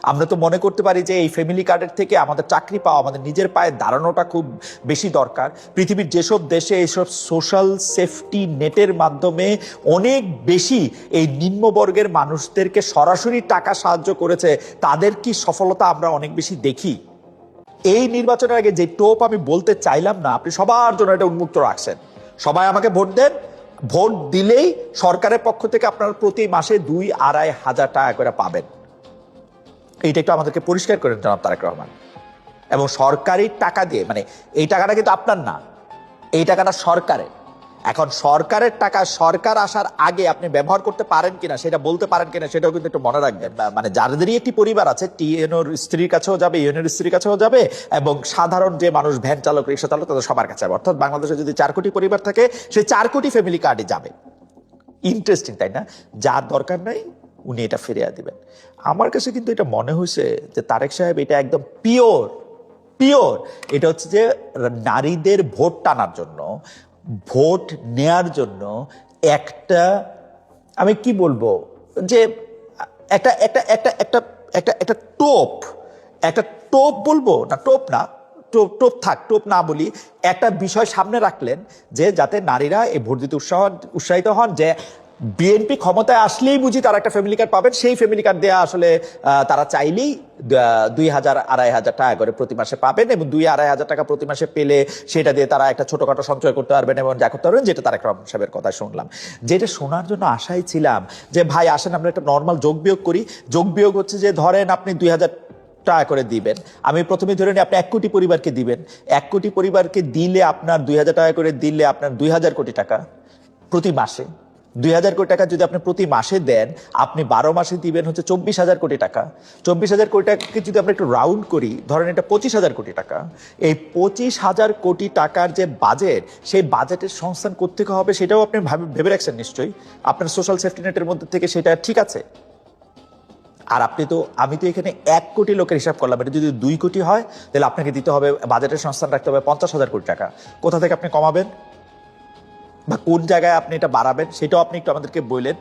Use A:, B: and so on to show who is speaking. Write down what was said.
A: আমরা তো মনে করতে পারি যে এই ফ্যামিলি কার্ডের থেকে আমাদের চাকরি পাওয়া, আমাদের নিজের পায়ে দাঁড়ানোটা খুব বেশি দরকার। পৃথিবীর যেসব দেশে এইসব সোশ্যাল সেফটি নেটের মাধ্যমে অনেক বেশি এই নিম্নবর্গের মানুষদেরকে সরাসরি টাকা সাহায্য করেছে, তাদের কি সফলতা আমরা অনেক বেশি দেখি। এই নির্বাচনের আগে যে টোপ আমি বলতে চাইলাম না, আপনি সবার জন্য এটা উন্মুক্ত রাখছেন। সবাই আমাকে ভোট দেন, ভোট দিলেই সরকারের পক্ষ থেকে আপনারা প্রতি মাসে 2-2.5 হাজার টাকা করে পাবেন। এইটা একটু আমাদেরকে পরিষ্কার করেন জনাব তারেক রহমান। এবং সরকারি টাকা দিয়ে, মানে এই টাকাটা কিন্তু আপনার না, এই টাকাটা সরকারের। এখন সরকারের টাকা সরকার আসার আগে আপনি ব্যবহার করতে পারেন কিনা, সেটা বলতে পারেন কিনা, সেটাও কিন্তু একটু মনে রাখবেন। মানে যাদেরই একটি পরিবার আছে, টিএনওর স্ত্রীর কাছেও যাবে, ইউএনওর স্ত্রীর কাছেও যাবে, এবং সাধারণ যে মানুষ, ভ্যান চালক, রিক্সা চালক, তাদের সবার কাছে যাবে। অর্থাৎ বাংলাদেশে যদি 4 কোটি পরিবার থাকে, সেই 4 কোটি ফ্যামিলি কার্ডে যাবে। ইন্টারেস্টিং, তাই না? যার দরকার নাই উনি এটা ফিরিয়ে দিবেন। আমার কাছে কিন্তু এটা মনে হয়েছে যে তারেক সাহেব এটা একদম পিওর পিওর এটা হচ্ছে যে নারীদের ভোট টানার জন্য, ভোট নেয়ার জন্য একটা, আমি কি বলবো, যে একটা একটা একটা একটা একটা একটা টোপ, একটা টোপ বলবো না, টোপ না, টোপ টোপ থাক, টোপ না বলি, একটা বিষয় সামনে রাখলেন যে যাতে নারীরা এই ভোট দিতে উৎসাহিত হন, যে বিএনপি ক্ষমতায় আসলেই বুঝি তারা একটা ফ্যামিলি কার্ড পাবেন, সেই ফ্যামিলি কার্ড দেওয়া আসলে তারা চাইলেই 2,000-2,500 টাকা করে প্রতি মাসে পাবেন, এবং 2,000-2,500 টাকা প্রতি মাসে পেলে সেটা দিয়ে তারা একটা ছোটখাটো সঞ্চয় করতে পারবেন এবং যা করতে পারবেন, যেটা তারেক রহমান সাহেবের কথা শুনলাম। যেটা শোনার জন্য আশাই ছিলাম যে ভাই আসেন আমরা একটা নর্মাল যোগ বিয়োগ করি। যোগ বিয়োগ হচ্ছে যে ধরেন আপনি 2,000 টাকা করে দিবেন, আমি প্রথমে ধরে নিই আপনি 1 কোটি পরিবারকে দিবেন। 1 কোটি পরিবারকে দিলে আপনার 2,000 টাকা করে দিলে আপনার 2,000 কোটি টাকা প্রতি মাসে। 2,000 কোটি টাকা যদি আপনি প্রতি মাসে দেন, আপনি 12 মাসে দিবেন হচ্ছে 24,000 কোটি টাকা। 24,000 কোটি টাকাকে যদি আমরা একটু রাউন্ড করি, ধরেন এটা 25,000 কোটি টাকা। এই 25,000 কোটি টাকার যে বাজেট, সেই বাজেটের সংস্থান কোত্থেকে হবে সেটাও আপনি ভেবে রাখছেন নিশ্চয়ই। আপনার সোশ্যাল সেফটি নেটের মধ্যে থেকে সেটা ঠিক আছে। আর আপনি তো, আমি তো এখানে 1 কোটি লোকের হিসাব করলাম, এটা যদি 2 কোটি হয় তাহলে আপনাকে দিতে হবে, বাজেটের সংস্থান রাখতে হবে 50,000 কোটি টাকা। কোথা থেকে আপনি কমাবেন বা কোন জায়গায় আপনি এটা বাড়াবেন, সেটাও আপনি একটু আমাদেরকে বললেন।